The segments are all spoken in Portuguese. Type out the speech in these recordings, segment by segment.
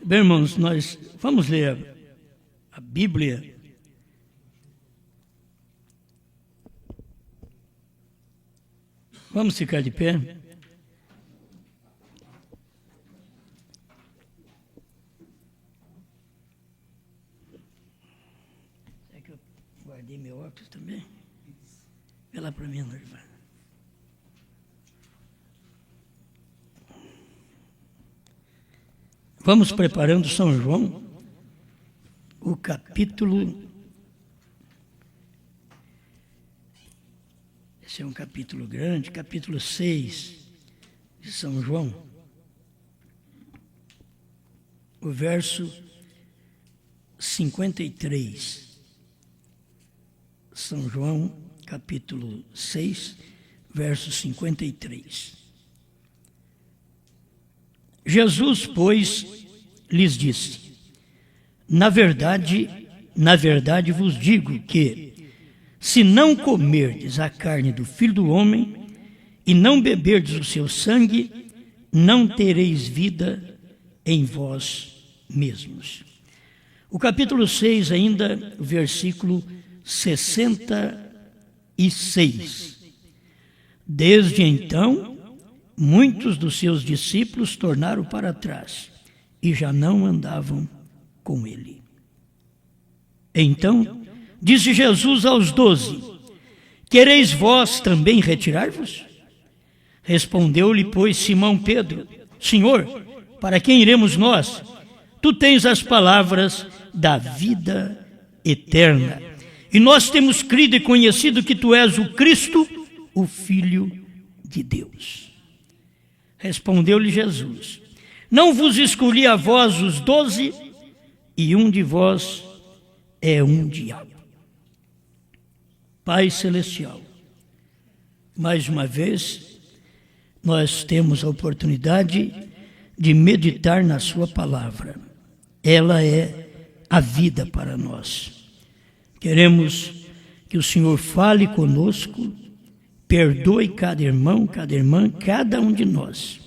Bem, irmãos, nós vamos ler a Bíblia. Vamos ficar de pé. Será que eu guardei meu óculos também? Vê lá para mim, irmã. Vamos preparando São João, o capítulo. Esse é um capítulo grande, capítulo 6 de São João. O verso 53. São João, capítulo 6, verso 53. Jesus, pois, lhes disse: na verdade vos digo que, se não comerdes a carne do Filho do Homem e não beberdes o seu sangue, não tereis vida em vós mesmos. O capítulo 6, ainda, versículo 66. Desde então, muitos dos seus discípulos tornaram para trás e já não andavam com ele. Então, disse Jesus aos 12: quereis vós também retirar-vos? Respondeu-lhe, pois, Simão Pedro: Senhor, para quem iremos nós? Tu tens as palavras da vida eterna. E nós temos crido e conhecido que tu és o Cristo, o Filho de Deus. Respondeu-lhe Jesus: não vos escolhi a vós os 12, e um de vós é um diabo. Pai Celestial, mais uma vez, nós temos a oportunidade de meditar na sua palavra. Ela é a vida para nós. Queremos que o Senhor fale conosco, perdoe cada irmão, cada irmã, cada um de nós.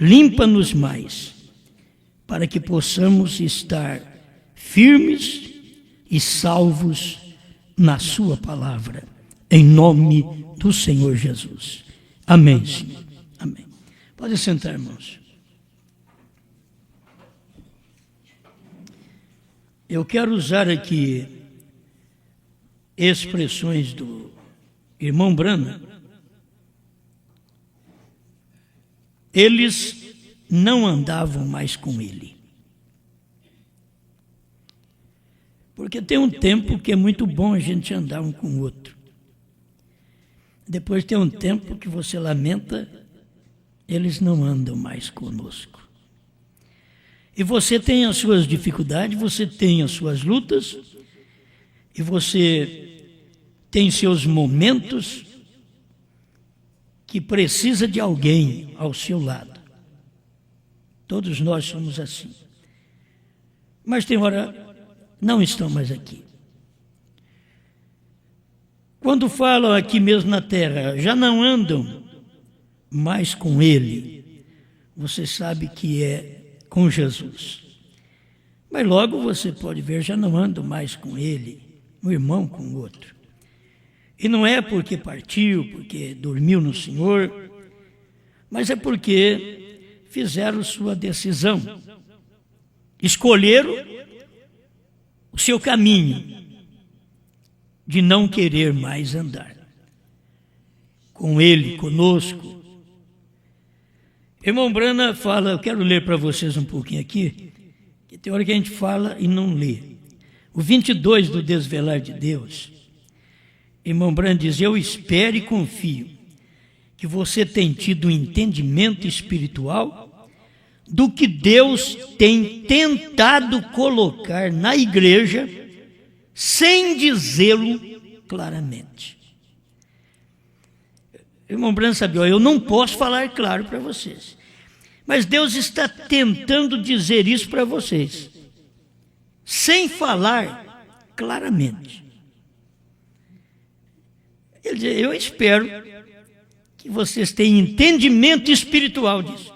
Limpa-nos mais, para que possamos estar firmes e salvos na sua palavra, em nome do Senhor Jesus. Amém, Senhor. Amém. Pode sentar, irmãos. Eu quero usar aqui expressões do irmão Branham. Eles não andavam mais com ele. Porque tem um tempo que é muito bom a gente andar um com o outro. Depois tem um tempo que você lamenta, eles não andam mais conosco. E você tem as suas dificuldades, você tem as suas lutas, e você tem seus momentos que precisa de alguém ao seu lado. Todos nós somos assim. Mas tem hora não estão mais aqui. Quando falam aqui mesmo na terra, já não andam mais com ele, você sabe que é com Jesus. Mas logo você pode ver, já não andam mais com ele, um irmão com o outro. E não é porque partiu, porque dormiu no Senhor, mas é porque fizeram sua decisão. Escolheram o seu caminho de não querer mais andar com ele, conosco. Irmão Branham fala, eu quero ler para vocês um pouquinho aqui, que tem hora que a gente fala e não lê. O 22 do Desvelar de Deus, irmão Branham diz: eu espero e confio que você tem tido um entendimento espiritual do que Deus tem tentado colocar na igreja sem dizê-lo claramente. Irmão Branham sabe, eu não posso falar claro para vocês, mas Deus está tentando dizer isso para vocês, sem falar claramente. Ele diz: eu espero que vocês tenham entendimento espiritual disso.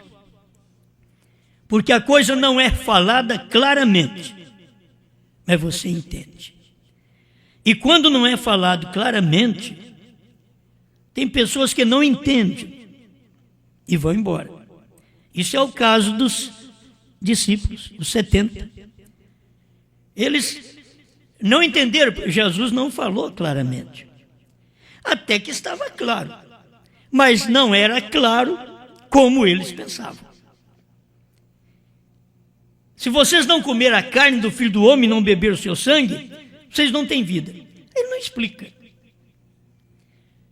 Porque a coisa não é falada claramente, mas você entende. E quando não é falado claramente, tem pessoas que não entendem e vão embora. Isso é o caso dos discípulos, os 70. Eles não entenderam, porque Jesus não falou claramente. Até que estava claro, mas não era claro como eles pensavam. Se vocês não comerem a carne do Filho do Homem e não beber o seu sangue, vocês não têm vida. Ele não explica.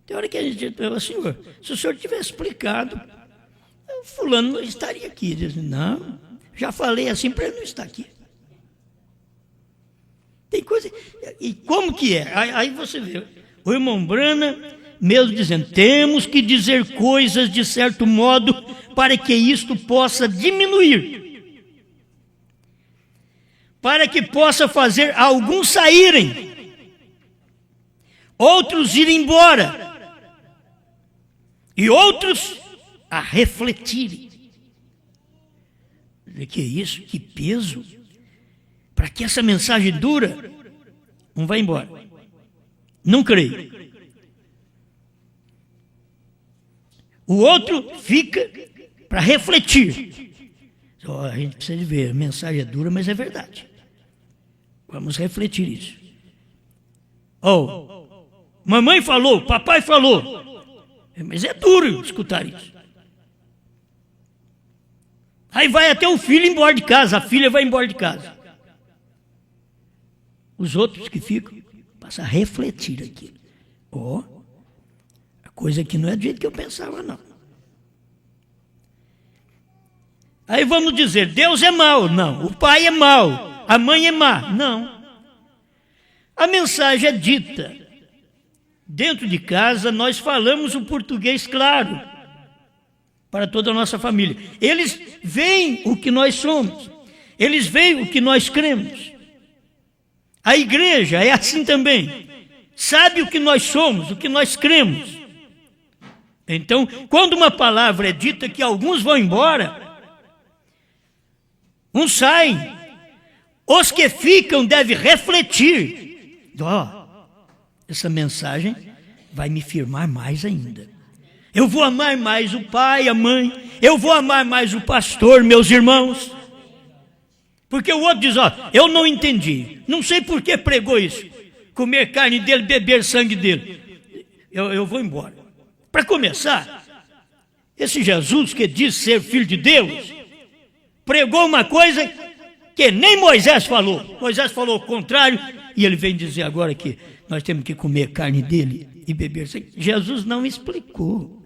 Tem hora que a gente fala, Senhor, se o Senhor tivesse explicado, fulano não estaria aqui. Ele diz, não, já falei assim para ele não estar aqui. Tem coisa... E como que é? Aí você vê, o irmão Brana mesmo dizendo, temos que dizer coisas de certo modo para que isto possa diminuir. Para que possa fazer alguns saírem, outros irem embora, e outros a refletirem. Que isso? Que peso! Para que essa mensagem dura, não vai embora. Não creio. O outro fica para refletir. A gente precisa de ver, a mensagem é dura, mas é verdade. Vamos refletir isso. Mamãe falou, papai falou. Mas é duro escutar isso. Aí vai até o filho embora de casa, a filha vai embora de casa. Os outros que ficam, passam a refletir aquilo. A coisa que não é do jeito que eu pensava, não. Aí vamos dizer, Deus é mau. Não, o pai é mau. A mãe é má. Não. A mensagem é dita. Dentro de casa, nós falamos o português claro para toda a nossa família. Eles veem o que nós somos. Eles veem o que nós cremos. A igreja é assim também. Sabe o que nós somos, o que nós cremos. Então, quando uma palavra é dita que alguns vão embora, uns saem, os que ficam devem refletir. Essa mensagem vai me firmar mais ainda. Eu vou amar mais o pai, a mãe, eu vou amar mais o pastor, meus irmãos. Porque o outro diz, eu não entendi, não sei por que pregou isso. Comer carne dele, beber sangue dele. Eu vou embora. Para começar, esse Jesus que diz ser filho de Deus, pregou uma coisa que nem Moisés falou. Moisés falou o contrário, e ele vem dizer agora que nós temos que comer carne dele e beber sangue. Jesus não explicou.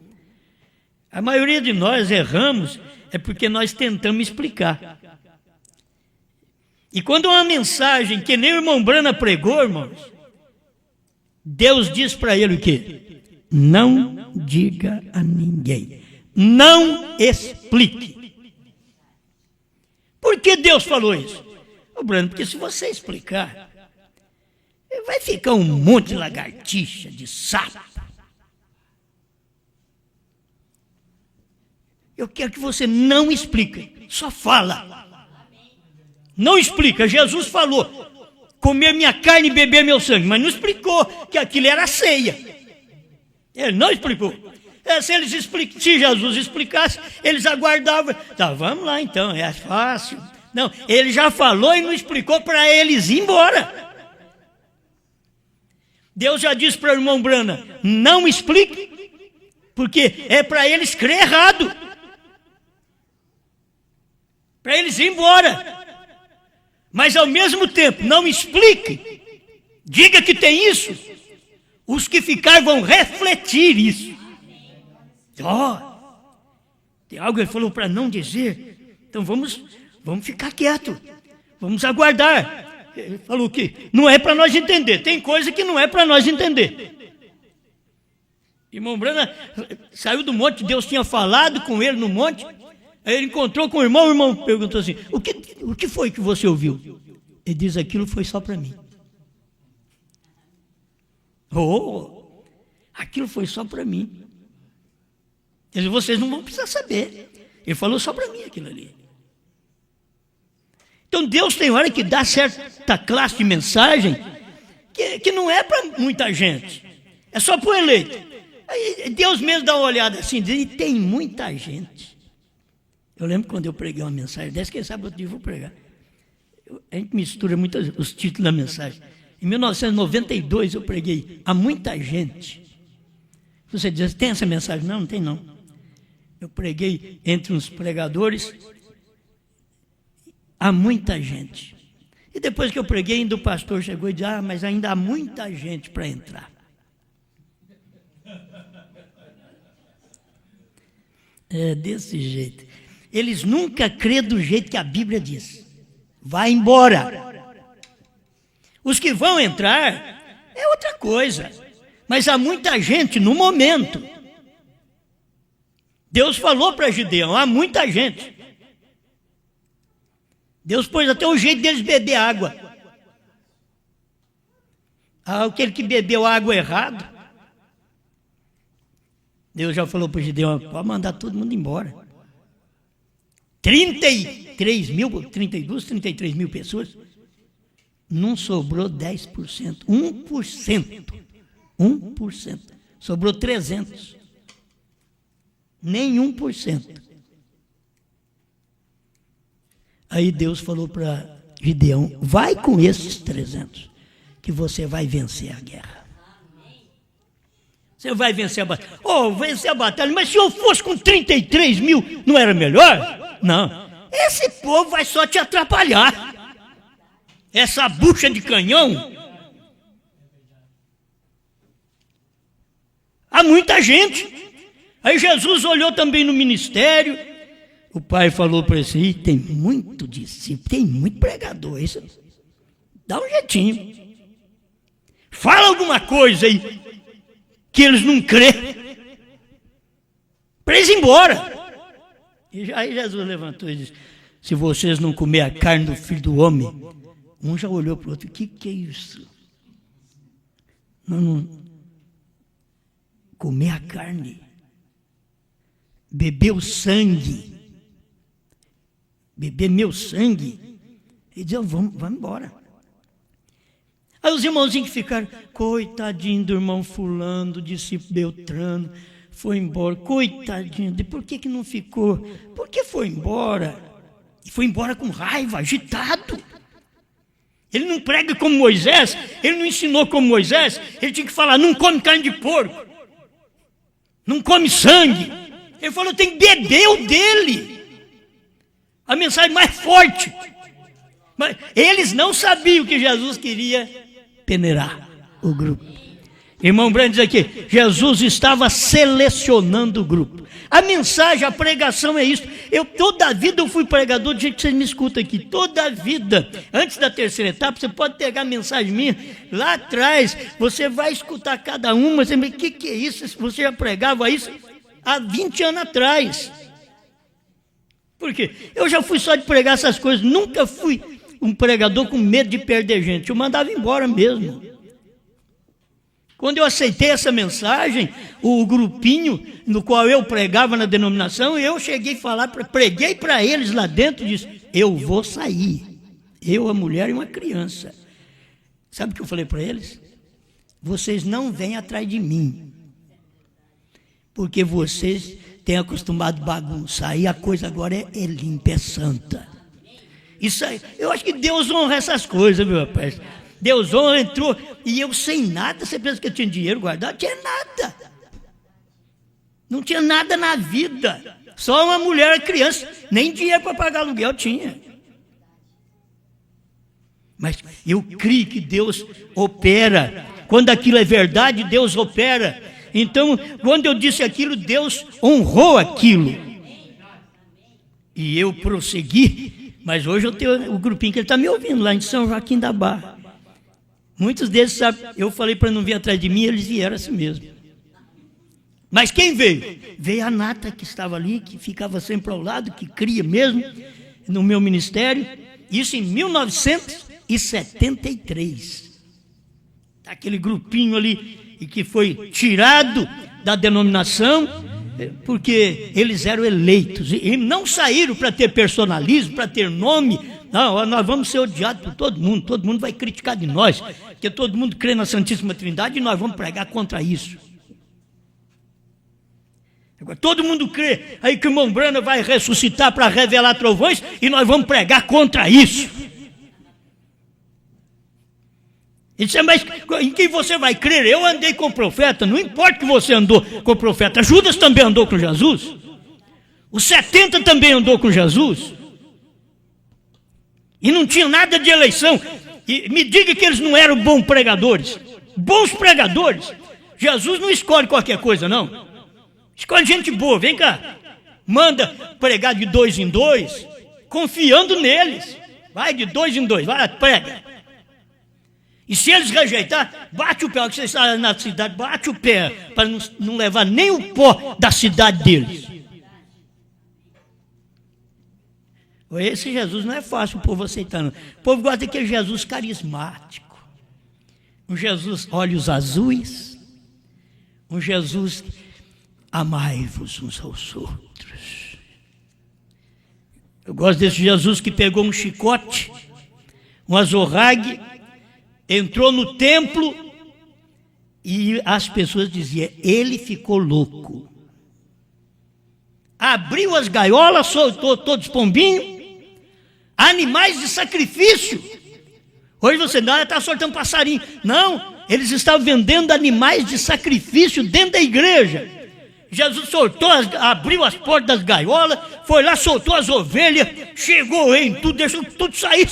A maioria de nós erramos é porque nós tentamos explicar. E quando uma mensagem que nem o irmão Brana pregou, irmãos, Deus diz para ele o quê? Não diga a ninguém. Não explique. Por que Deus falou isso? Brana, porque se você explicar, vai ficar um monte de lagartixa, de sapo. Eu quero que você não explique, só fala. Não explica. Jesus falou, comer minha carne e beber meu sangue, mas não explicou que aquilo era ceia. Ele não explicou. Se Jesus explicasse, eles aguardavam. Tá, vamos lá então, é fácil. Não, ele já falou e não explicou para eles ir embora. Deus já disse para o irmão Brana, não explique, porque é para eles crer errado. Para eles ir embora. Mas ao mesmo tempo, não explique. Diga que tem isso. Os que ficar vão refletir isso. Tem algo que ele falou para não dizer. Então vamos ficar quieto. Vamos aguardar. Ele falou que não é para nós entender. Tem coisa que não é para nós entender. Irmão Brana saiu do monte, Deus tinha falado com ele no monte. Aí ele encontrou com o irmão perguntou assim, o que foi que você ouviu? Ele diz, aquilo foi só para mim. Aquilo foi só para mim. Ele disse, vocês não vão precisar saber. Ele falou só para mim aquilo ali. Então Deus tem hora que dá certa classe de mensagem que não é para muita gente, é só para o eleito. Aí Deus mesmo dá uma olhada assim, diz, e tem muita gente. Eu lembro quando eu preguei uma mensagem dessa, quem sabe outro dia eu vou pregar. A gente mistura muito os títulos da mensagem. Em 1992 eu preguei a muita gente. Você diz, tem essa mensagem? Não, não tem não. Eu preguei entre uns pregadores a muita gente. E depois que eu preguei, ainda o pastor chegou e disse, mas ainda há muita gente para entrar. É desse jeito. Eles nunca crêem do jeito que a Bíblia diz. Vai embora. Os que vão entrar é outra coisa. Mas há muita gente no momento. Deus falou para Gideão, há muita gente. Deus pôs até o jeito deles beber água. Aquele que bebeu água errado, Deus já falou para Gideão, pode mandar todo mundo embora. 33 mil pessoas, não sobrou 10%, 1%, sobrou 300, nem 1%. Aí Deus falou para Gideão, vai com esses 300, que você vai vencer a guerra. Você vai vencer a batalha. Vencer a batalha, mas se eu fosse com 33 mil, não era melhor? Não. Esse povo vai só te atrapalhar. Essa bucha de canhão. Há muita gente. Aí Jesus olhou também no ministério. O pai falou para ele, tem muito discípulo, tem muito pregador. Isso dá um jeitinho. Fala alguma coisa aí que eles não crêem, para eles ir embora. E aí Jesus levantou e disse, se vocês não comerem a carne do Filho do Homem, um já olhou para o outro, o que é isso? Não, comer a carne, beber o sangue, beber meu sangue, e dizer, vamos embora. Aí os irmãozinhos que ficaram, coitadinho do irmão fulano, do discípulo Beltrano, foi embora, coitadinho, por que não ficou? Por que foi embora? E foi embora com raiva, agitado. Ele não prega como Moisés, ele não ensinou como Moisés, ele tinha que falar, não come carne de porco, não come sangue. Ele falou, tem que beber o dele. A mensagem mais forte. Mas eles não sabiam que Jesus queria peneirar o grupo. Irmão Brando diz aqui, Jesus estava selecionando o grupo. A mensagem, a pregação é isso. Toda a vida eu fui pregador, do jeito que vocês me escutam aqui. Toda a vida. Antes da terceira etapa, você pode pegar a mensagem minha lá atrás. Você vai escutar cada uma. Você vai, o que é isso? Você já pregava isso há 20 anos atrás. Por quê? Eu já fui só de pregar essas coisas. Nunca fui um pregador com medo de perder gente. Eu mandava embora mesmo. Quando eu aceitei essa mensagem, o grupinho no qual eu pregava na denominação, eu cheguei a falar, preguei para eles lá dentro, disse, eu vou sair. Eu, a mulher e uma criança. Sabe o que eu falei para eles? Vocês não vêm atrás de mim. Porque vocês têm acostumado a bagunçar. E a coisa agora é limpa, é santa. Isso aí, eu acho que Deus honra essas coisas, meu rapaz. Deus honra, entrou, e eu sem nada, você pensa que eu tinha dinheiro guardado? Não tinha nada. Não tinha nada na vida. Só uma mulher e criança, nem dinheiro para pagar aluguel tinha. Mas eu creio que Deus opera. Quando aquilo é verdade, Deus opera. Então, quando eu disse aquilo, Deus honrou aquilo. E eu prossegui. Mas hoje eu tenho o grupinho que ele está me ouvindo lá em São Joaquim da Barra. Muitos deles sabem, eu falei para não vir atrás de mim, eles vieram assim mesmo. Mas quem veio? Veio a Nata que estava ali, que ficava sempre ao lado, que cria mesmo, no meu ministério. Isso em 1973. Aquele grupinho ali, e que foi tirado da denominação, porque eles eram eleitos e não saíram para ter personalismo, para ter nome. Não, nós vamos ser odiados por todo mundo vai criticar de nós, porque todo mundo crê na Santíssima Trindade e nós vamos pregar contra isso. Agora, todo mundo crê aí que o irmão Branham vai ressuscitar para revelar trovões e nós vamos pregar contra isso. Ele disse, mas em quem você vai crer? Eu andei com o profeta, não importa que você andou com o profeta. Judas também andou com Jesus. Os 70 também andou com Jesus. E não tinha nada de eleição. E me diga que eles não eram bons pregadores. Bons pregadores. Jesus não escolhe qualquer coisa, não. Escolhe gente boa, vem cá. Manda pregar de 2 em 2, confiando neles. Vai de 2 em 2, vai, prega. E se eles rejeitar, bate o pé, que você está na cidade, bate o pé, para não levar nem o pó da cidade deles. Esse Jesus não é fácil o povo aceitar, não. O povo gosta daquele Jesus carismático. Um Jesus olhos azuis. Um Jesus amai-vos uns aos outros. Eu gosto desse Jesus que pegou um chicote, um azorrague, entrou no templo e as pessoas diziam, ele ficou louco. Abriu as gaiolas, soltou todos os pombinhos, animais de sacrifício. Hoje você não está soltando passarinho. Não, eles estavam vendendo animais de sacrifício dentro da igreja. Jesus soltou, abriu as portas das gaiolas, foi lá, soltou as ovelhas, chegou em tudo, deixou tudo sair.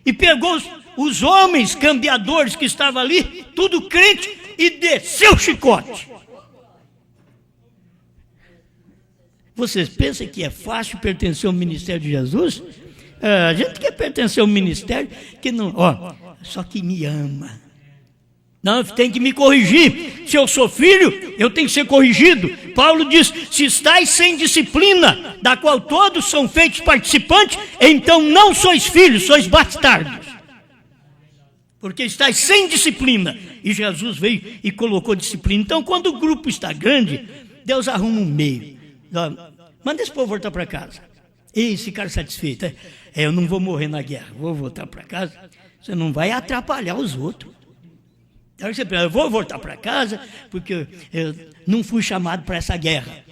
E pegou os homens cambiadores que estavam ali, tudo crente, e desceu o chicote. Vocês pensam que é fácil pertencer ao ministério de Jesus? A gente quer pertencer ao ministério que não, só que me ama. Não, tem que me corrigir. Se eu sou filho, eu tenho que ser corrigido. Paulo diz, se estáis sem disciplina, da qual todos são feitos participantes, então não sois filhos, sois bastardos. Porque estáis sem disciplina. E Jesus veio e colocou disciplina. Então, quando o grupo está grande, Deus arruma um meio. Manda esse povo voltar para casa. E ficar satisfeito. Eu não vou morrer na guerra, vou voltar para casa. Você não vai atrapalhar os outros. Aí você pensa, eu vou voltar para casa porque eu não fui chamado para essa guerra.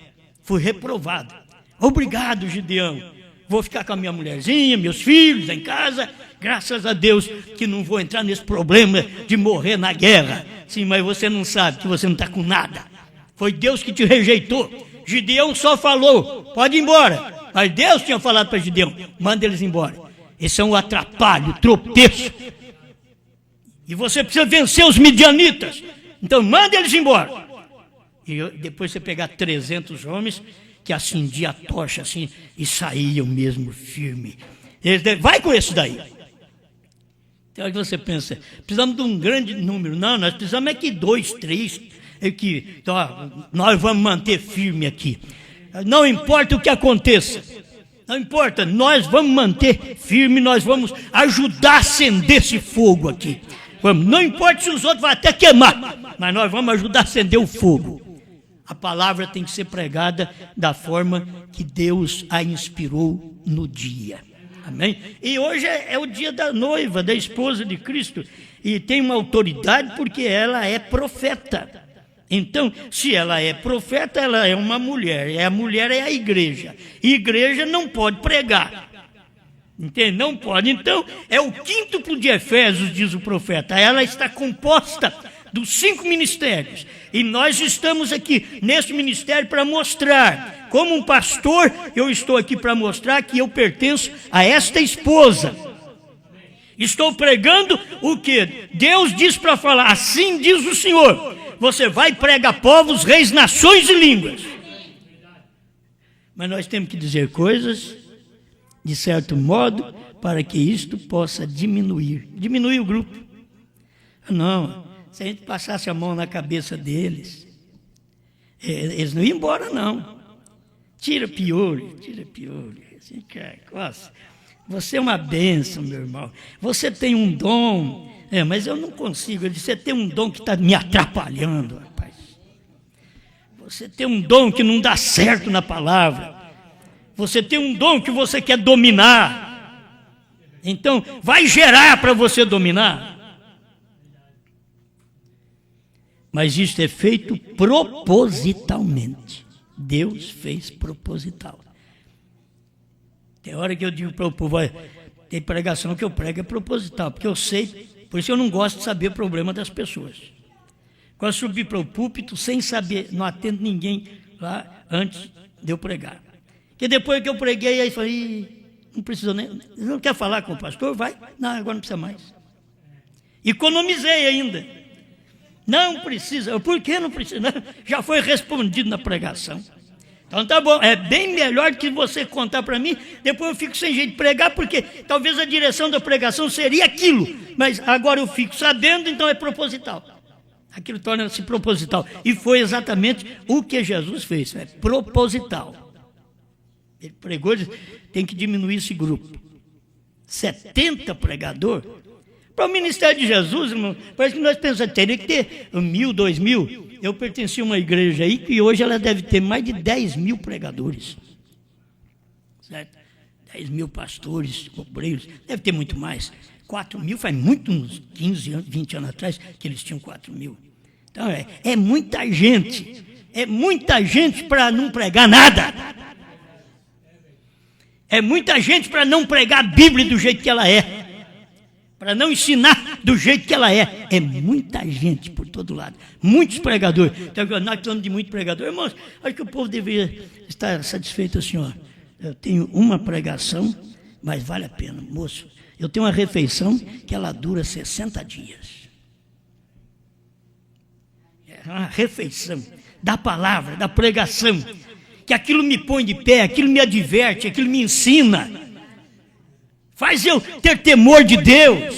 Fui reprovado. Obrigado, Gideão. Vou ficar com a minha mulherzinha, meus filhos em casa. Graças a Deus que não vou entrar nesse problema de morrer na guerra. Sim, mas você não sabe que você não está com nada. Foi Deus que te rejeitou. Gideão só falou, pode ir embora. Mas Deus tinha falado para Gideão, manda eles embora. Esse é um atrapalho, tropeço. E você precisa vencer os midianitas. Então manda eles embora. E depois você pegar 300 homens que acendiam a tocha assim e saíam mesmo firme. Vai com esse daí. Então aí você pensa, precisamos de um grande número. Não, nós precisamos é que 2, 3, nós vamos manter firme aqui. Não importa o que aconteça. Não importa, nós vamos manter firme, nós vamos ajudar a acender esse fogo aqui. Vamos, não importa se os outros vão até queimar, mas nós vamos ajudar a acender o fogo. A palavra tem que ser pregada da forma que Deus a inspirou no dia. Amém? E hoje é o dia da noiva, da esposa de Cristo. E tem uma autoridade porque ela é profeta. Então, se ela é profeta, ela é uma mulher. E a mulher é a igreja. E a igreja não pode pregar. Entende? Não pode. Então, é o quíntuplo de Efésios, diz o profeta. Ela está composta dos 5 ministérios. E nós estamos aqui nesse ministério para mostrar. Como um pastor, eu estou aqui para mostrar que eu pertenço a esta esposa. Estou pregando o que Deus diz para falar. Assim diz o Senhor. Você vai pregar povos, reis, nações e línguas. Mas nós temos que dizer coisas de certo modo, para que isto possa diminuir. Diminuir o grupo. Não, se a gente passasse a mão na cabeça deles, eles não iam embora, não. Tira piolho. Assim, nossa, você é uma bênção, meu irmão. Você tem um dom, mas eu não consigo. Você tem um dom que está me atrapalhando, rapaz. Você tem um dom que não dá certo na palavra. Você tem um dom que você quer dominar. Então, vai gerar para você dominar. Mas isso é feito propositalmente. Deus fez proposital. Tem hora que eu digo para o povo, tem pregação que eu prego é proposital, porque eu sei, por isso eu não gosto de saber o problema das pessoas. Quando eu subi para o púlpito, sem saber, não atendo ninguém lá antes de eu pregar. Porque depois que eu preguei, aí falei, não precisa nem, não quer falar com o pastor? Vai. Não, agora não precisa mais. Economizei ainda. Não precisa. Por que não precisa? Não, já foi respondido na pregação. Então tá bom, é bem melhor que você contar para mim, depois eu fico sem jeito de pregar, porque talvez a direção da pregação seria aquilo, mas agora eu fico sabendo, então é proposital. Aquilo torna-se proposital. E foi exatamente o que Jesus fez, é proposital. Ele pregou, ele tem que diminuir esse grupo. 70 pregadores. Para o ministério de Jesus, irmão, parece que nós pensamos, teria que ter 1.000, 2.000. Eu pertenci a uma igreja aí que hoje ela deve ter mais de 10.000 pregadores. Certo? 10.000 pastores, obreiros, deve ter muito mais. 4.000 faz muito, uns 15 anos, 20 anos atrás, que eles tinham 4.000. Então é muita gente. É muita gente para não pregar nada. É muita gente para não pregar a Bíblia do jeito que ela é. Para não ensinar do jeito que ela é. É muita gente por todo lado. Muitos pregadores. Então, nós falamos de muito pregador. Irmãos, acho que o povo deveria estar satisfeito assim, ó. Eu tenho uma pregação, mas vale a pena. Moço, eu tenho uma refeição que ela dura 60 dias. É uma refeição da palavra, da pregação. Que aquilo me põe de pé, aquilo me adverte, aquilo me ensina. Faz eu ter temor de Deus,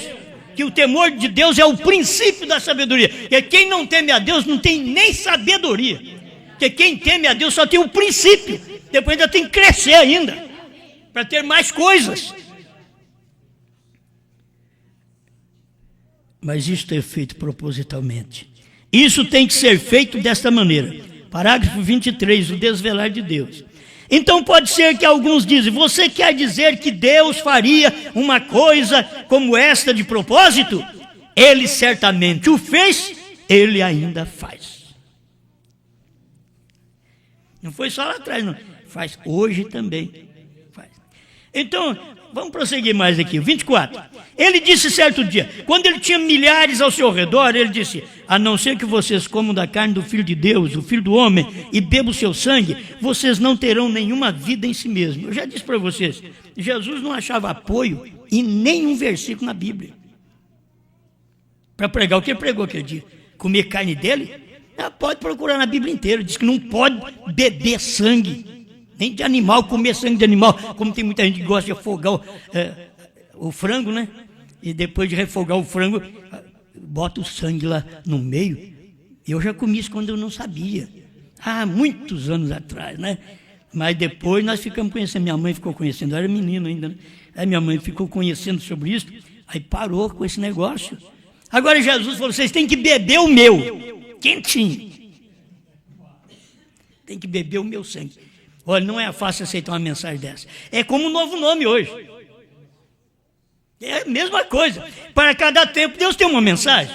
que o temor de Deus é o princípio da sabedoria. E quem não teme a Deus não tem nem sabedoria. Porque quem teme a Deus só tem o princípio, depois ainda tem que crescer ainda, para ter mais coisas. Mas isso é feito propositalmente. Isso tem que ser feito desta maneira. Parágrafo 23, o desvelar de Deus. Então pode ser que alguns dizem, você quer dizer que Deus faria uma coisa como esta de propósito? Ele certamente o fez, ele ainda faz. Não foi só lá atrás, não. Faz hoje também. Faz. Então, vamos prosseguir mais aqui. 24. Ele disse certo dia, quando ele tinha milhares ao seu redor, ele disse, a não ser que vocês comam da carne do Filho de Deus, do Filho do Homem, e bebam o seu sangue, vocês não terão nenhuma vida em si mesmo. Eu já disse para vocês, Jesus não achava apoio em nenhum versículo na Bíblia. Para pregar o que ele pregou aquele dia? Comer carne dele? Pode procurar na Bíblia inteira, diz que não pode beber sangue, nem de animal, comer sangue de animal, como tem muita gente que gosta de afogar o frango, né? E depois de refogar o frango, bota o sangue lá no meio. Eu já comi isso quando eu não sabia, há muitos anos atrás, né? Mas depois nós ficamos conhecendo, minha mãe ficou conhecendo, eu era menino ainda, né? Aí minha mãe ficou conhecendo sobre isso, aí parou com esse negócio. Agora Jesus falou, vocês têm que beber o meu, quentinho. Tem que beber o meu sangue. Olha, não é fácil aceitar uma mensagem dessa. É como um novo nome hoje. É a mesma coisa. Para cada tempo, Deus tem uma mensagem.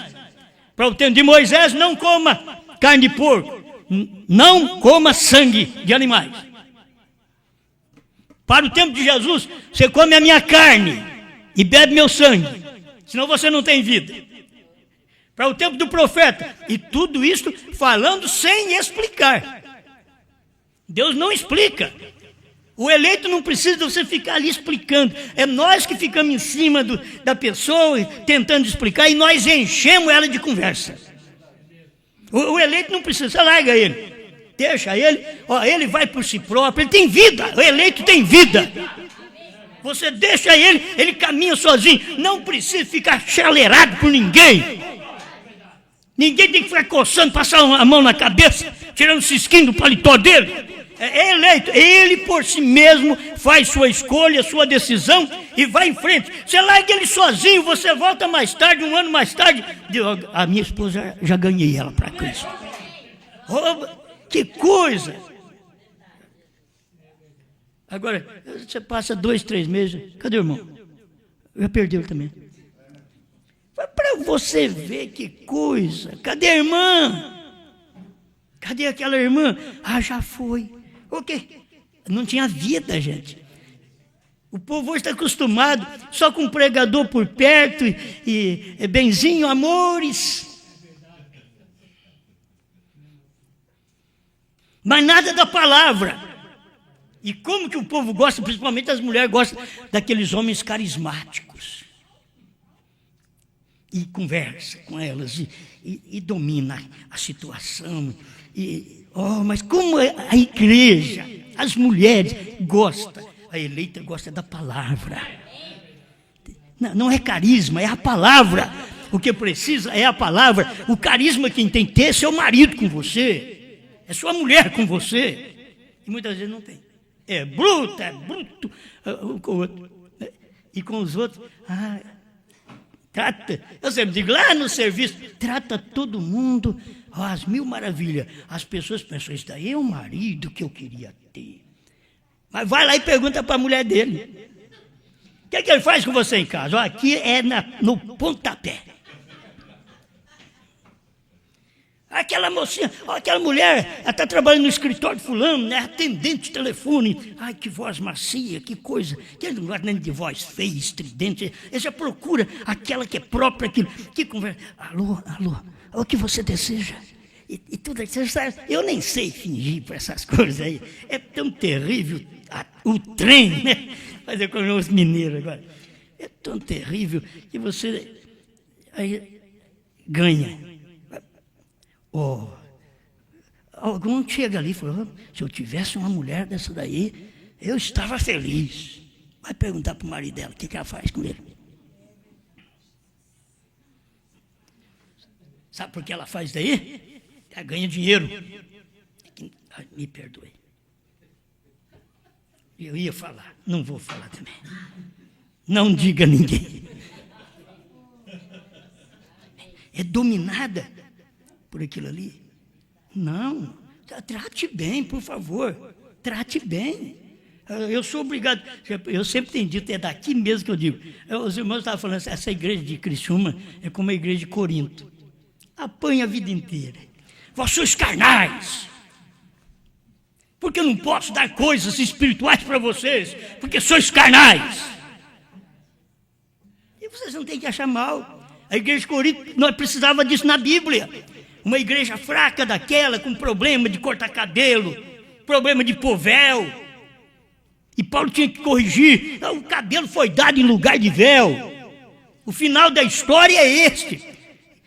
Para o tempo de Moisés, não coma carne de porco. Não coma sangue de animais. Para o tempo de Jesus, você come a minha carne e bebe meu sangue. Senão você não tem vida. Para o tempo do profeta. E tudo isso falando sem explicar. Deus não explica. O eleito não precisa de você ficar ali explicando. É nós que ficamos em cima da pessoa, tentando explicar, e nós enchemos ela de conversa. O eleito não precisa, você larga ele. Deixa ele, ele vai por si próprio, ele tem vida, o eleito tem vida. Você deixa ele caminha sozinho, não precisa ficar chaleirado por ninguém. Ninguém tem que ficar coçando, passar a mão na cabeça, tirando o cisquinho do paletó dele. É eleito, ele por si mesmo faz sua escolha, sua decisão e vai em frente. Você larga ele sozinho, você volta mais tarde, um ano mais tarde, a minha esposa já ganhei ela para Cristo. que coisa! Agora, você passa 2, 3 meses, cadê o irmão? Já perdeu ele também. Para você ver que coisa. Cadê a irmã? Cadê aquela irmã? Ah, já foi. O quê? Não tinha vida, gente. O povo hoje está acostumado só com um pregador por perto e benzinho, amores. Mas nada da palavra. E como que o povo gosta, principalmente as mulheres gostam daqueles homens carismáticos. E conversa com elas e domina a situação. Mas como a igreja, as mulheres gostam, a eleita gosta da palavra. Não é carisma, é a palavra. O que precisa é a palavra. O carisma quem tem que ter é seu marido com você, é sua mulher com você. E muitas vezes não tem. É bruto com o outro. E com os outros, trata, eu sempre digo, lá no serviço, trata todo mundo, às mil maravilhas. As pessoas pensam, isso daí é o marido que eu queria ter. Mas vai lá e pergunta para a mulher dele. O que ele faz com você em casa? Aqui é no pontapé. Aquela mocinha, aquela mulher, ela está trabalhando no escritório de fulano, né? Atendente de telefone. Ai, que voz macia, que coisa. Que ele não gosta nem de voz feia, estridente. Ele já procura aquela que é própria, que conversa. Alô, o que você deseja? E tudo isso. Eu nem sei fingir para essas coisas aí. É tão terrível o trem, né? Fazer com os mineiros agora. É tão terrível que você aí ganha. Algum chega ali e falou, se eu tivesse uma mulher dessa daí, eu estava feliz. Vai perguntar para o marido dela o que ela faz com ele. Sabe por que ela faz daí? Ela ganha dinheiro. Me perdoe. Eu ia falar, não vou falar também. Não diga a ninguém. É dominada por aquilo ali. Não, trate bem, por favor. Trate bem. Eu sou obrigado, eu sempre tenho dito, é daqui mesmo que eu digo. Os irmãos estavam falando, essa igreja de Criciúma é como a igreja de Corinto. Apanha a vida inteira. Vós sois carnais. Porque eu não posso dar coisas espirituais para vocês, porque sois carnais. E vocês não têm que achar mal. A igreja de Corinto, nós precisávamos disso na Bíblia. Uma igreja fraca daquela, com problema de cortar cabelo, problema de pôr véu. E Paulo tinha que corrigir. O cabelo foi dado em lugar de véu. O final da história é este.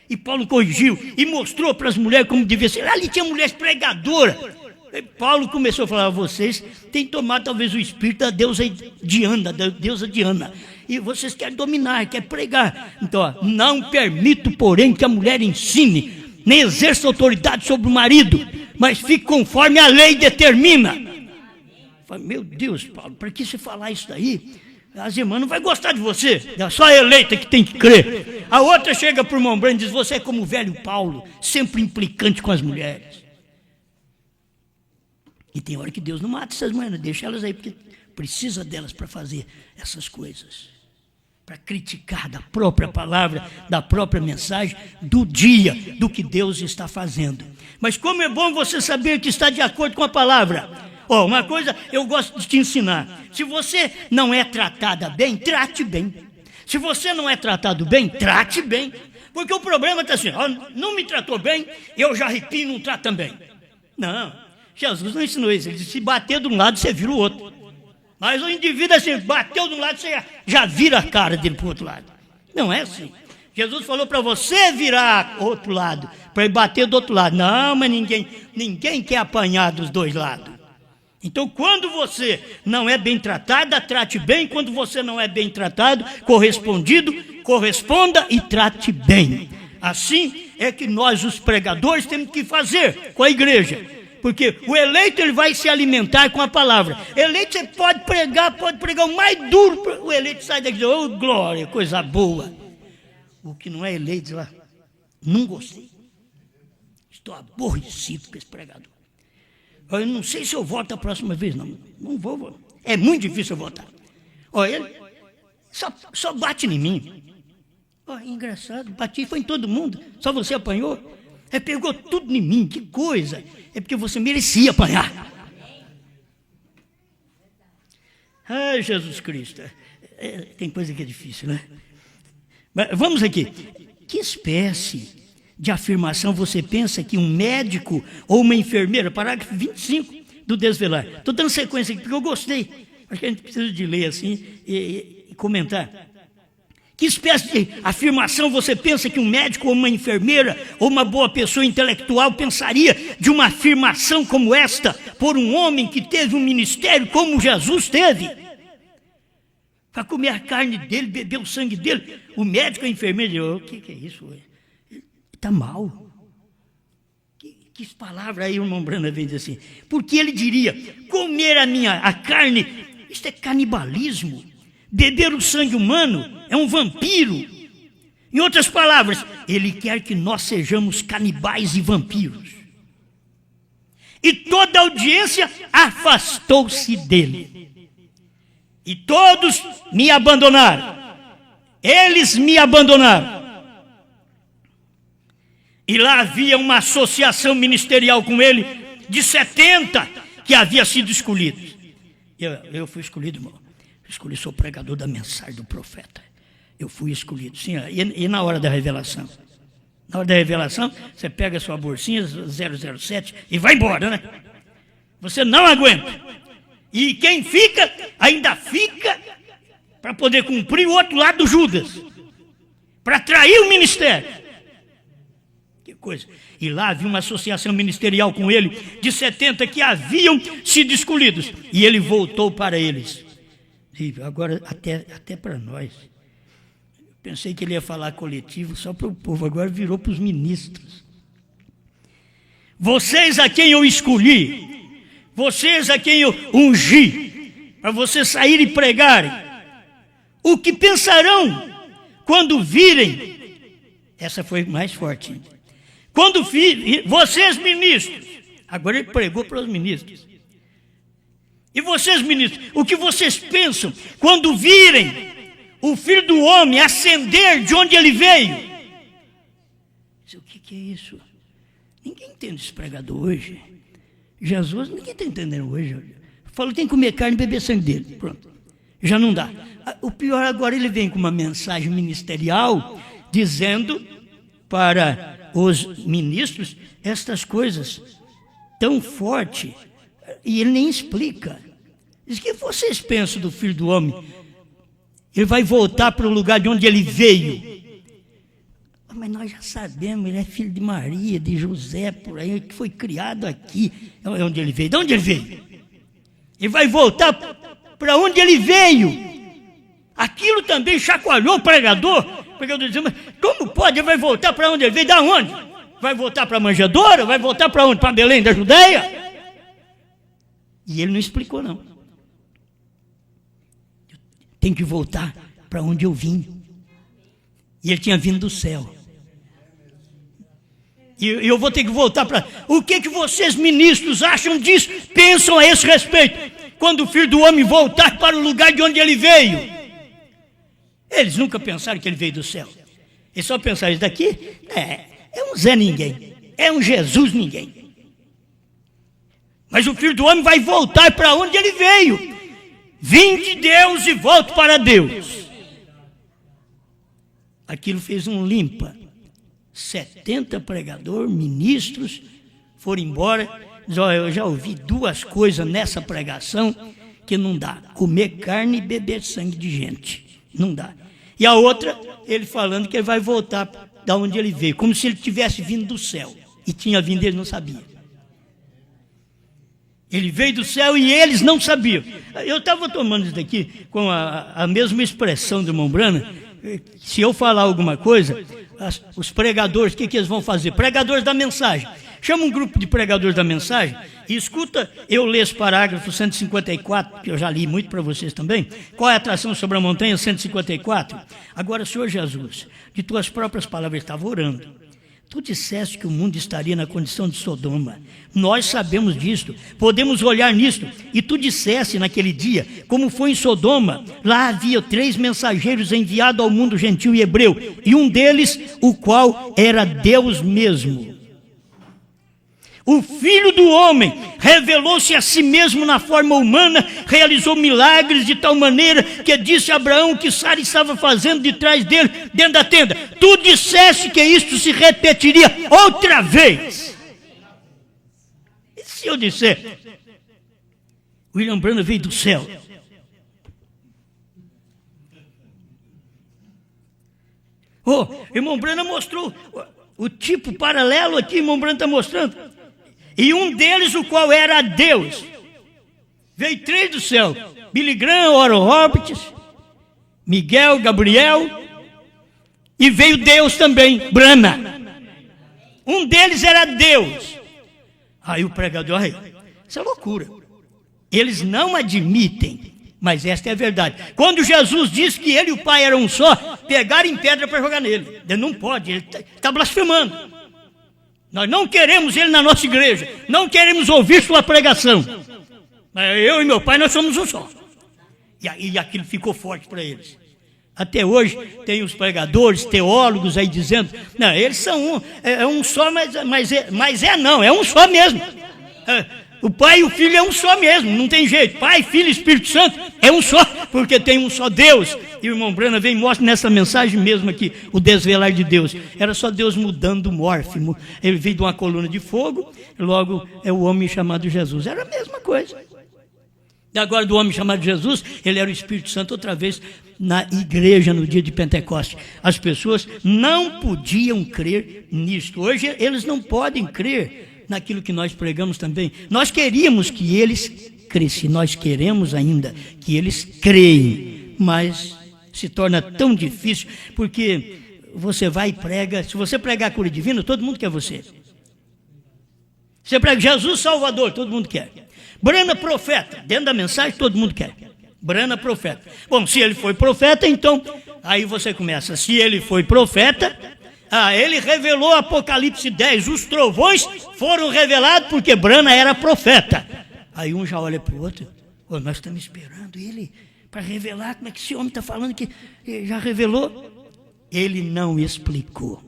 E Paulo corrigiu e mostrou para as mulheres como devia ser. Ali tinha mulheres pregadoras. E Paulo começou a falar, vocês têm tomado talvez o espírito da deusa Diana. E vocês querem dominar, querem pregar. Então, não permito, porém, que a mulher ensine, nem exerça autoridade sobre o marido, mas fique conforme a lei determina. Falei, meu Deus, Paulo, para que você falar isso daí? As irmãs não vão gostar de você, é só a eleita que tem que crer. A outra chega para o irmão Brando e diz, você é como o velho Paulo, sempre implicante com as mulheres. E tem hora que Deus não mata essas mulheres, deixa elas aí, porque precisa delas para fazer essas coisas. Para criticar da própria palavra, da própria mensagem, do dia, do que Deus está fazendo. Mas como é bom você saber que está de acordo com a palavra. Uma coisa eu gosto de te ensinar. Se você não é tratada bem, trate bem. Se você não é tratado bem, trate bem. Porque o problema está assim, não me tratou bem, eu já arrepio e não trato também. Não, Jesus não ensinou isso. Ele disse, se bater de um lado, você vira o outro. Mas o indivíduo assim, bateu de um lado, você já vira a cara dele para o outro lado. Não é assim. Jesus falou para você virar o outro lado, para ele bater do outro lado. Não, mas ninguém quer apanhar dos dois lados. Então, quando você não é bem tratada, trate bem. Quando você não é bem tratado, corresponda e trate bem. Assim é que nós, os pregadores, temos que fazer com a igreja. Porque o eleito ele vai se alimentar com a palavra. Eleito você pode pregar o mais duro. O eleito sai daqui e diz, glória, coisa boa. O que não é eleito diz lá, não gostei. Estou aborrecido com esse pregador. Eu não sei se eu volto a próxima vez, não. Não vou. É muito difícil eu voltar. Olha, ele só bate em mim. Olha, engraçado, bati, foi em todo mundo. Só você apanhou? Pegou tudo em mim, que coisa. É porque você merecia apanhar. Ai, Jesus Cristo. Tem coisa que é difícil, né? Mas vamos aqui. Que espécie de afirmação você pensa que um médico ou uma enfermeira, parágrafo 25 do Desvelar. Estou dando sequência aqui porque eu gostei. Acho que a gente precisa de ler assim e comentar. Que espécie de afirmação você pensa que um médico ou uma enfermeira ou uma boa pessoa intelectual pensaria de uma afirmação como esta por um homem que teve um ministério como Jesus teve? Para comer a carne dele, beber o sangue dele. O médico e a enfermeira, o que é isso? Está mal. Que palavra aí o irmão Brana vem dizer assim? Porque ele diria, comer a carne, isto é canibalismo. Beber o sangue humano é um vampiro. Em outras palavras, ele quer que nós sejamos canibais e vampiros. E toda a audiência afastou-se dele. E todos me abandonaram. Eles me abandonaram. E lá havia uma associação ministerial com ele de 70 que havia sido escolhidos. Eu fui escolhido, irmão. Escolhi, sou pregador da mensagem do profeta. Eu fui escolhido, sim. E na hora da revelação? Na hora da revelação, você pega a sua bolsinha 007 e vai embora, né? Você não aguenta. E quem fica, ainda fica para poder cumprir o outro lado do Judas. Para trair o ministério. Que coisa. E lá havia uma associação ministerial com ele de 70 que haviam sido escolhidos. E ele voltou para eles. Agora, até para nós. Pensei que ele ia falar coletivo só para o povo, agora virou para os ministros. Vocês a quem eu escolhi, vocês a quem eu ungi, para vocês saírem e pregarem, o que pensarão quando virem, essa foi mais forte, quando virem, vocês ministros, agora ele pregou para os ministros. E vocês, ministros, o que vocês pensam quando virem o Filho do Homem ascender de onde ele veio? O que é isso? Ninguém entende esse pregador hoje. Jesus, ninguém está entendendo hoje. Falou, tem que comer carne e beber sangue dele. Pronto. Já não dá. O pior agora, ele vem com uma mensagem ministerial dizendo para os ministros estas coisas tão fortes. E ele nem explica. Diz, o que vocês pensam do Filho do Homem? Ele vai voltar para o lugar de onde ele veio. Mas nós já sabemos, ele é filho de Maria, de José, por aí, que foi criado aqui. É onde ele veio. De onde ele veio? Ele vai voltar para onde ele veio. Aquilo também chacoalhou o pregador. O pregador dizia, mas como pode? Ele vai voltar para onde ele veio? Da onde? Vai voltar para a manjedoura? Vai voltar para onde? Para Belém da Judeia? E ele não explicou, não. Tem que voltar para onde eu vim. E ele tinha vindo do céu. E eu vou ter que voltar para... O que vocês, ministros, acham disso? Pensam a esse respeito? Quando o Filho do Homem voltar para o lugar de onde ele veio. Eles nunca pensaram que ele veio do céu. Eles só pensaram, isso daqui é um Zé Ninguém. É um Jesus Ninguém. Mas o Filho do Homem vai voltar para onde ele veio. Vim de Deus e volto para Deus. Aquilo fez um limpa. 70 pregadores, ministros, foram embora. Diz, eu já ouvi duas coisas nessa pregação que não dá. Comer carne e beber sangue de gente. Não dá. E a outra, ele falando que ele vai voltar da onde ele veio. Como se ele tivesse vindo do céu. E tinha vindo, ele não sabia. Ele veio do céu e eles não sabiam. Eu estava tomando isso daqui com a mesma expressão do irmão Brana. Se eu falar alguma coisa, os pregadores, o que eles vão fazer? Pregadores da mensagem. Chama um grupo de pregadores da mensagem e escuta eu ler esse parágrafo 154, que eu já li muito para vocês também. Qual é a atração sobre a montanha? 154. Agora, Senhor Jesus, de tuas próprias palavras, eu estava orando. Tu disseste que o mundo estaria na condição de Sodoma. Nós sabemos disto, podemos olhar nisto. E tu disseste naquele dia, como foi em Sodoma, lá havia 3 mensageiros enviados ao mundo gentil e hebreu, e um deles, o qual era Deus mesmo. O Filho do Homem revelou-se a si mesmo na forma humana, realizou milagres de tal maneira que disse a Abraão que Sara estava fazendo de trás dele, dentro da tenda. Tu disseste que isto se repetiria outra vez. E se eu disser? William Branham veio do céu. Irmão Branham mostrou o tipo paralelo aqui, irmão Branham está mostrando. E um deles, o qual era Deus. Veio 3 do céu. Billy Graham, Oral Roberts, Miguel, Gabriel. E veio Deus também, Branham. Um deles era Deus. Aí o pregador, isso é loucura. Eles não admitem, mas esta é a verdade. Quando Jesus disse que ele e o Pai eram um só, pegaram em pedra para jogar nele. Ele não pode, ele está blasfemando. Nós não queremos ele na nossa igreja, não queremos ouvir sua pregação. Eu e meu pai, nós somos um só. E aquilo ficou forte para eles. Até hoje tem os pregadores, teólogos aí dizendo, não, eles são um só, mas é um só mesmo. O Pai e o Filho é um só mesmo, não tem jeito. Pai, Filho e Espírito Santo é um só, porque tem um só Deus. E o irmão Branham vem e mostra nessa mensagem mesmo aqui, o desvelar de Deus. Era só Deus mudando o mórfimo. Ele veio de uma coluna de fogo, logo é o homem chamado Jesus. Era a mesma coisa. E agora do homem chamado Jesus, ele era o Espírito Santo outra vez na igreja no dia de Pentecostes. As pessoas não podiam crer nisto. Hoje eles não podem crer naquilo que nós pregamos também. Nós queríamos que eles crescem, nós queremos ainda que eles creem, mas se torna tão difícil, porque você vai e prega, se você pregar a cura divina, todo mundo quer você. Você prega Jesus Salvador, todo mundo quer. Branham profeta, dentro da mensagem todo mundo quer. Branham profeta. Bom, se ele foi profeta, então, aí você começa, se ele foi profeta, ele revelou Apocalipse 10, os trovões foram revelados porque Branham era profeta. Aí um já olha para o outro, nós estamos esperando ele para revelar, como é que esse homem está falando que já revelou? Ele não explicou.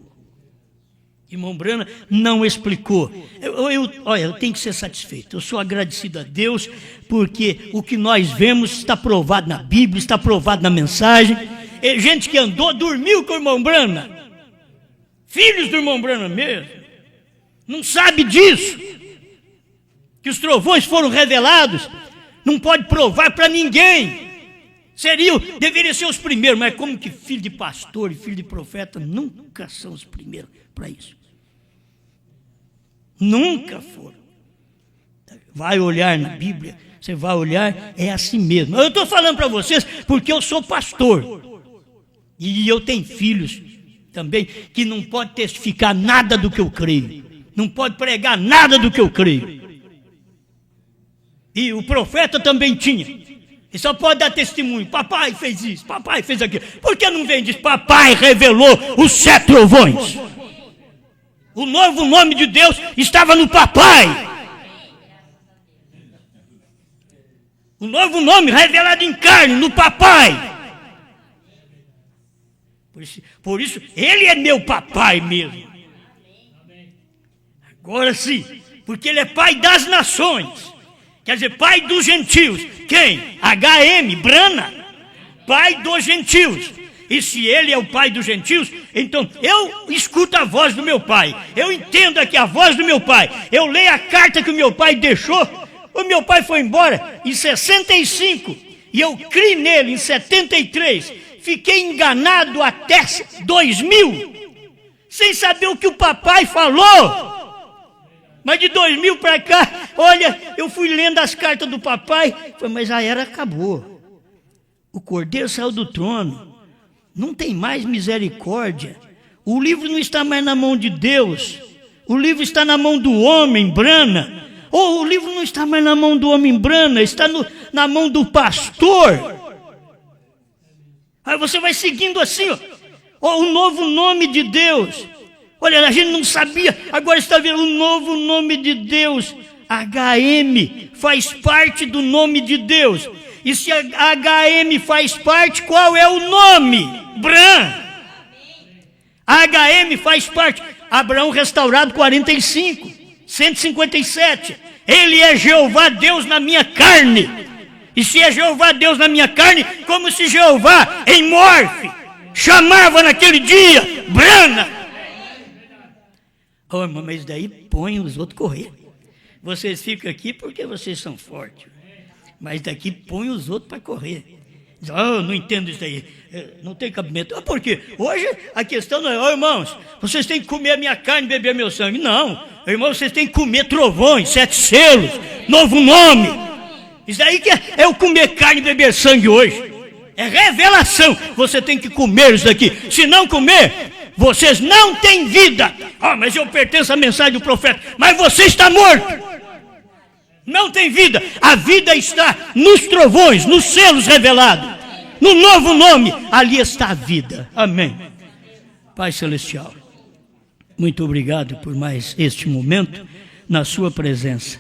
Irmão Branham não explicou. Eu tenho que ser satisfeito, eu sou agradecido a Deus, porque o que nós vemos está provado na Bíblia, está provado na mensagem. Gente que andou, dormiu com o irmão Branham, filhos do irmão Branham mesmo, não sabe disso, que os trovões foram revelados, não pode provar para ninguém, deveria ser os primeiros, mas como que filho de pastor e filho de profeta nunca são os primeiros para isso, nunca foram. Vai olhar na Bíblia, você vai olhar, é assim mesmo. Eu estou falando para vocês porque eu sou pastor, e eu tenho filhos também, que não pode testificar nada do que eu creio, não pode pregar nada do que eu creio. E o profeta também tinha, e só pode dar testemunho, papai fez isso, papai fez aquilo. Por que não vem e diz, papai revelou os 7 trovões? O novo nome de Deus estava no papai. O novo nome revelado em carne, no papai. Por isso, ele é meu papai mesmo. Agora sim, porque ele é pai das nações. Quer dizer, pai dos gentios. Quem? H.M. Branham, pai dos gentios. E se ele é o pai dos gentios, então eu escuto a voz do meu pai. Eu entendo aqui a voz do meu pai. Eu leio a carta que o meu pai deixou. O meu pai foi embora em 65 e eu criei nele em 73. Fiquei enganado até 2000, sem saber o que o papai falou. Mas de 2000 para cá, olha, eu fui lendo as cartas do papai, mas a era acabou. O Cordeiro saiu do trono, não tem mais misericórdia. O livro não está mais na mão de Deus, o livro está na mão do homem, Branham. O livro não está mais na mão do homem, Branham, está na mão do pastor. Aí você vai seguindo assim, o novo nome de Deus. Olha, a gente não sabia, agora está vendo um novo nome de Deus. HM faz parte do nome de Deus. E se a HM faz parte, qual é o nome? Bran. HM faz parte. Abraão restaurado 45, 157. Ele é Jeová Deus na minha carne. E se é Jeová Deus na minha carne, como se Jeová em morfe chamava naquele dia, Brana. Oh, irmão, mas daí põe os outros correr. Vocês ficam aqui porque vocês são fortes. Mas daqui põe os outros para correr. Oh, não entendo isso daí. Não tem cabimento. Ah, por quê? Hoje a questão não é, oh, irmãos, vocês têm que comer a minha carne e beber meu sangue. Não, irmãos, vocês têm que comer trovões, 7 selos, novo nome. Isso daí que é o comer carne e beber sangue hoje. É revelação. Você tem que comer isso daqui. Se não comer, vocês não têm vida. Ah, mas eu pertenço à mensagem do profeta. Mas você está morto. Não tem vida. A vida está nos trovões, nos selos revelados, no novo nome. Ali está a vida. Amém. Pai Celestial, muito obrigado por mais este momento na sua presença.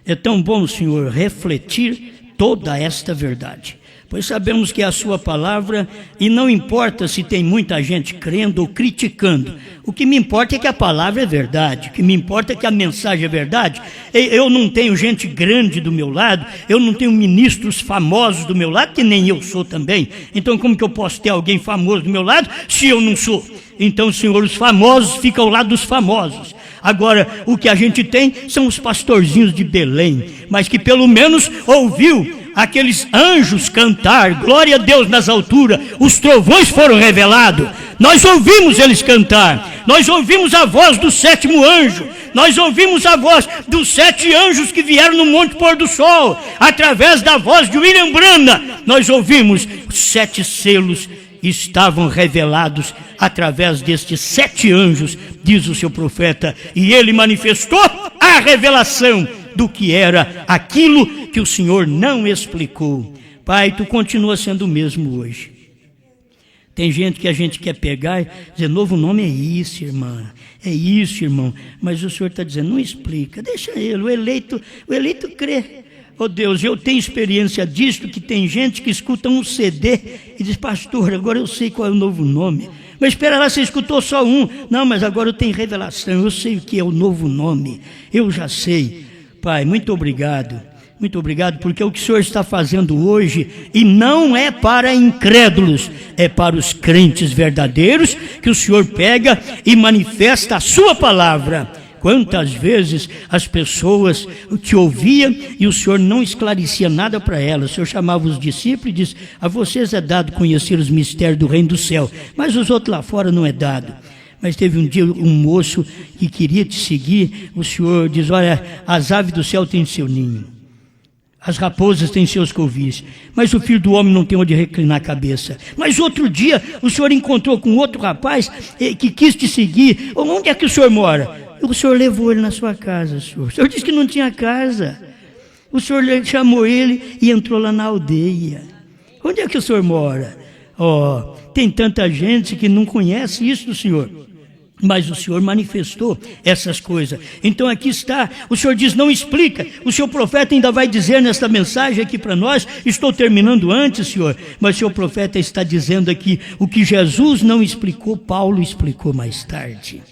É tão bom, Senhor, refletir toda esta verdade, pois sabemos que é a sua palavra e não importa se tem muita gente crendo ou criticando. O que me importa é que a palavra é verdade, o que me importa é que a mensagem é verdade. Eu não tenho gente grande do meu lado, eu não tenho ministros famosos do meu lado, que nem eu sou também. Então como que eu posso ter alguém famoso do meu lado se eu não sou? Então, Senhor, os famosos ficam ao lado dos famosos. Agora, o que a gente tem são os pastorzinhos de Belém, mas que pelo menos ouviu aqueles anjos cantar, glória a Deus nas alturas, os trovões foram revelados, nós ouvimos eles cantar, nós ouvimos a voz do 7º anjo, nós ouvimos a voz dos 7 anjos que vieram no Monte Pôr do Sol, através da voz de William Brana, nós ouvimos os 7 selos estavam revelados através destes 7 anjos, diz o seu profeta, e ele manifestou a revelação do que era aquilo que o Senhor não explicou. Pai, tu continua sendo o mesmo hoje. Tem gente que a gente quer pegar e dizer, novo nome é isso, irmã, é isso, irmão, mas o Senhor está dizendo, não explica, deixa ele, o eleito crê. Oh Deus, eu tenho experiência disto, que tem gente que escuta um CD e diz, pastor, agora eu sei qual é o novo nome. Mas espera lá, você escutou só um. Não, mas agora eu tenho revelação, eu sei o que é o novo nome, eu já sei. Pai, muito obrigado, porque o que o Senhor está fazendo hoje, e não é para incrédulos, é para os crentes verdadeiros, que o Senhor pega e manifesta a sua palavra. Quantas vezes as pessoas te ouviam e o Senhor não esclarecia nada para elas. O Senhor chamava os discípulos e disse, a vocês é dado conhecer os mistérios do reino do céu, mas os outros lá fora não é dado. Mas teve um dia um moço que queria te seguir, o Senhor diz, olha, as aves do céu têm seu ninho, as raposas têm seus covis, mas o filho do homem não tem onde reclinar a cabeça. Mas outro dia o Senhor encontrou com outro rapaz que quis te seguir. Onde é que o Senhor mora? O Senhor levou ele na sua casa, Senhor. O Senhor disse que não tinha casa. O Senhor chamou ele e entrou lá na aldeia. Onde é que o Senhor mora? Oh, tem tanta gente que não conhece isso do Senhor. Mas o Senhor manifestou essas coisas. Então aqui está, o Senhor diz, não explica. O seu profeta ainda vai dizer nesta mensagem aqui para nós, estou terminando antes, Senhor, mas o seu profeta está dizendo aqui, o que Jesus não explicou, Paulo explicou mais tarde.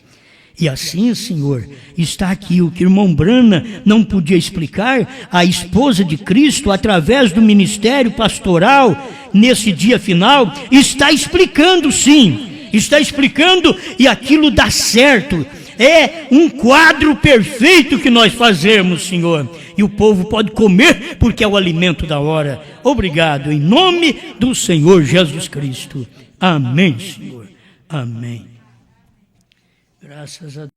E assim, Senhor, está aqui o que o irmão Brana não podia explicar, a esposa de Cristo, através do ministério pastoral, nesse dia final, está explicando sim, está explicando e aquilo dá certo. É um quadro perfeito que nós fazemos, Senhor, e o povo pode comer porque é o alimento da hora. Obrigado, em nome do Senhor Jesus Cristo. Amém, Senhor. Amém. Graças a Deus.